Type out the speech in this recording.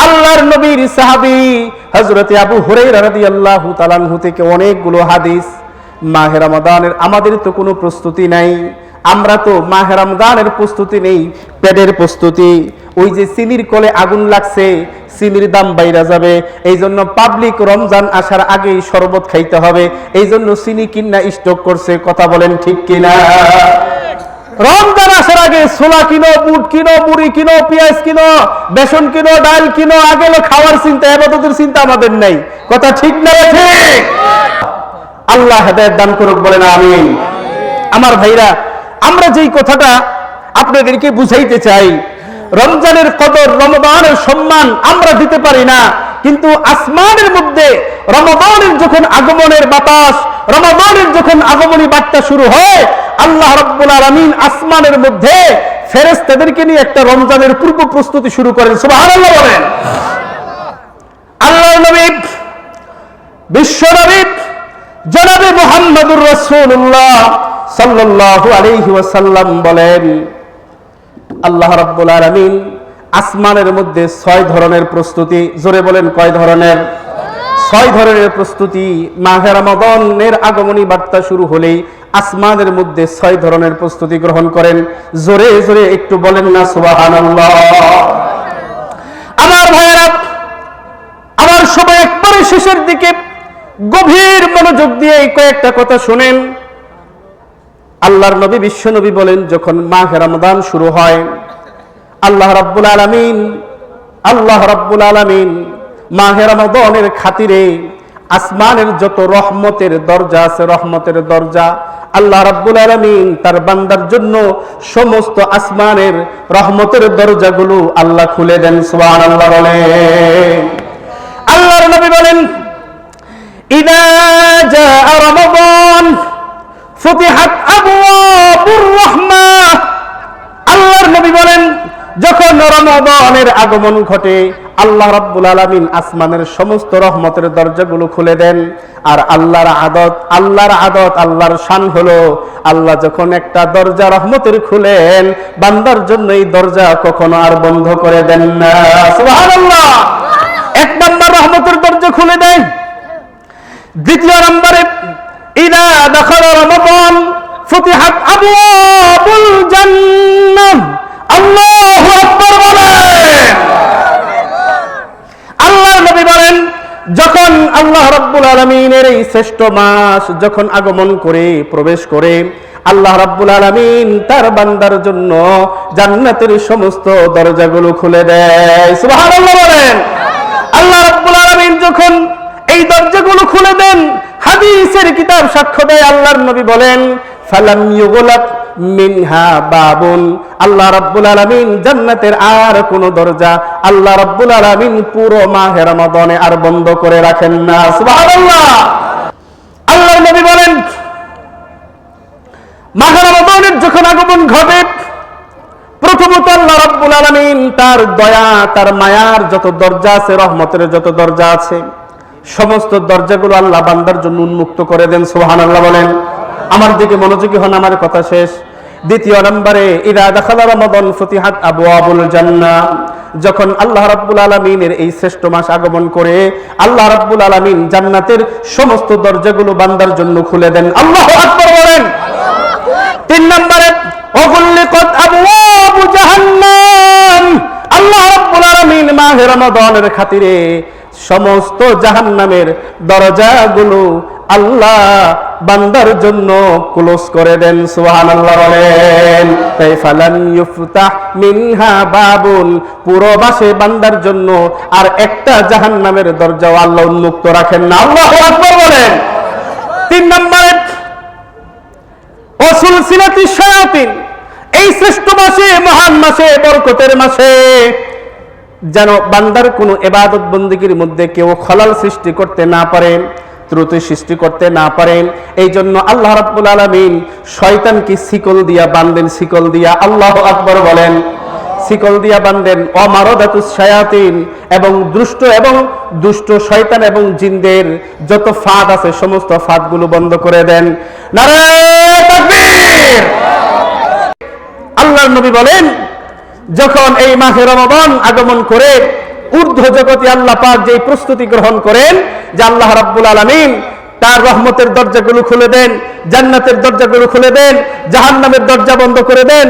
আল্লাহর নবীর সাহাবী হযরত আবু হুরায়রা রাদিয়াল্লাহু তাআলা আনহু থেকে অনেকগুলো হাদিস। মাহে রমাদানের আমাদের তো কোনো প্রস্তুতি নাই, আমরা তো মাহে রমজানের প্রস্তুতি নেই, পেটের প্রস্তুতি। ওই যে চিনির কলে আগুন লাগছে, চিনির দাম বাইরা যাবে, এই জন্য পাবলিক রমজান আসার আগেই শরবত খাইতে হবে, এই জন্য চিনি কিনা স্টক করছে। কথা বলেন ঠিক কিনা? রমজান আসার আগে ছোলা কিনো, বুট কিনো, মুড়ি কিনো, পেঁয়াজ কিনো, বেসন কিনো, ডাল কিনো। আগে খাওয়ার চিন্তা, ইবাদতের চিন্তা আমাদের নাই। কথা ঠিক না ঠিক? আল্লাহ হেদায়েত দান করুক, বলেন আমিন। আমার ভাইরা, আমরা যেই কথাটা আপনাদেরকে বুঝাইতে চাই, রমজানের কদর, রমাদানের সম্মান আমরা দিতে পারি না, কিন্তু আসমানের মধ্যে রমাদানের যখন আগমনের বাতাস, রমাদানের যখন আগমনী বার্তা শুরু হয়, আল্লাহ রাব্বুল আলামিন আসমানের মধ্যে ফেরেশতাদেরকে নিয়ে একটা রমজানের পূর্ব প্রস্তুতি শুরু করেন। সুবহানাল্লাহ বলেন। আল্লাহর নবী, বিশ্ব নবী জনাবে মুহাম্মদুর রাসূলুল্লাহ সাল্লাল্লাহু আলাইহি ওয়াসাল্লাম বলেন, আল্লাহ রাব্বুল আলামিন আসমানের মধ্যে 6 ধরনের প্রস্তুতি, জোরে বলেন কয় ধরনের? 6 ধরনের প্রস্তুতি। মাহে রমাদানের আগমনী বার্তা শুরু হলেই আসমানের মধ্যে 6 ধরনের প্রস্তুতি গ্রহণ করেন। জোরে জোরে একটু বলেন না সুবহানাল্লাহ। আমার ভাইয়েরা, আমার সবাই একবারে শেষের দিকে গভীর মনোযোগ দিয়ে এই কয়েকটা কথা শুনেন। আল্লাহর নবী, বিশ্ব নবী বলেন, যখন মাহে রমাদান শুরু হয়, আল্লাহ রাব্বুল আলামিন মাহে রমাদানের খাতিরে আসমানের যত রহমতের দরজা আছে, রহমতের দরজা আল্লাহ রাব্বুল আলামিন তার বান্দার জন্য সমস্ত আসমানের রহমতের দরজাগুলো আল্লাহ খুলে দেন। সুবহানাল্লাহ বলেন। আল্লাহর নবী বলেন, ইযা জাআ রমাদান ফুতিহাত আবওয়াবুর রাহমাহ। আল্লাহর নবী বলেন, যখন রমাদানের আগমন ঘটে, আল্লাহ রাব্বুল আলামিন আসমানের সমস্ত রহমতের দরজাগুলো খুলে দেন। আর আল্লাহর আদত, আল্লাহর শান হলো, আল্লাহ যখন একটা দরজা রহমতের খুলেন, বান্দার জন্য এই দরজা কখনো আর বন্ধ করে দেন না। সুবহানাল্লাহ। 1 নম্বর রহমতের দরজা খুলে দেন। দ্বিতীয় নম্বরে, ইযা দাখালা রমাদান ফুতিহাত আবওয়াবুল জান্নাহ। আল্লাহু আকবার বলেন। আল্লাহর নবী বলেন, যখন আল্লাহ রাব্বুল আলামিনের এই শ্রেষ্ঠ মাস যখন আগমন করে, প্রবেশ করে, আল্লাহ রাব্বুল আলামিন তার বান্দার জন্য জান্নাতের সমস্ত দরজাগুলো খুলে দেয়। সুবহানাল্লাহ বলেন। আল্লাহ রাব্বুল আলামিন যখন এই দরজাগুলো খুলে দেন, হাদিসের কিতাব সাক্ষ্য দেয়, আল্লাহর নবী বলেন, ফালাম ইউগলাক মিনহা বাবুন। আল্লাহ রাব্বুল আলামিন জান্নাতের আর কোন দরজা আল্লাহ রাব্বুল আলামিন পুরো মাহে রমাদানে আর বন্ধ করে রাখেন না। সুবহানাল্লাহ। আল্লাহর নবী বলেন, মাহে রমাদানের যখন আগমন ঘটে, প্রথমত আল্লাহ রাব্বুল আলামিন তার দয়া, তার মায়ার যত দরজা আছে, রহমতের যত দরজা আছে, সমস্ত দরজাগুলো আল্লাহ বান্দার জন্য উন্মুক্ত করে দেন। সুবহানাল্লাহ বলেন। আমার দিকে মনোযোগী হন, আমার কথা শেষ। দ্বিতীয় নম্বরে, ইযা দাখালা রমাদান ফুতিহাত আবওয়াবুল জান্নাহ। যখন আল্লাহ রাব্বুল আলামিনের এই শ্রেষ্ঠ মাস আগমন করে, আল্লাহ রাব্বুল আলামিন জান্নাতের সমস্ত দরজাগুলো বান্দার জন্য খুলে দেন। আল্লাহু আকবার বলেন। 3 নম্বরে, ওয়াগুল্লিকাত আবওয়াবু জাহান্নাম। আল্লাহ রাব্বুল আলামিন মাহে রমাদানের খাতিরে সমস্ত জাহান্নামের দরজাগুলো আল্লাহ বান্দার জন্য ক্লোজ করে দেন। সুবহানাল্লাহ বলেন। তাই ফালান ইউফতাহ মিনহা বাবুন, পুরো মাসে বান্দার জন্য আর একটা জাহান্নামের দরজাও আল্লাহ উন্মুক্ত রাখেন না। আল্লাহু আকবার বলেন। 3 নম্বরে, ওয়াসুলসিলাতি শায়াতিন। এই শ্রেষ্ঠ মাসে, মহান মাসে, বরকতের মাসে যেন বান্দার কোনো ইবাদত বন্দেগীর মধ্যে কেউ খলাল সৃষ্টি করতে না পারে, ত্রুটি সৃষ্টি করতে না পারেন, এই জন্য আল্লাহ রাব্বুল আলামিন শয়তানকে শিকল দিয়া বাঁধেন। শিকল দিয়া, আল্লাহু আকবার বলেন, শিকল দিয়া বাঁধেন। অমারদাতুস শায়াতিন, এবং দুষ্ট শয়তান এবং জিনদের যত ফাঁদ আছে, সমস্ত ফাঁদগুলো বন্ধ করে দেন। নারে তাকবীর। আল্লাহর নবী বলেন, যখন এই মাহে রমাদান আগমন করে, ঊর্ধ্ব জগতে আল্লাহ পাক যে প্রস্তুতি গ্রহণ করেন যে আল্লাহ রাব্বুল আলামিন তার রহমতের দরজাগুলো খুলে দেন, জান্নাতের দরজাগুলো খুলে দেন, জাহান্নামের দরজা বন্ধ করে দেন।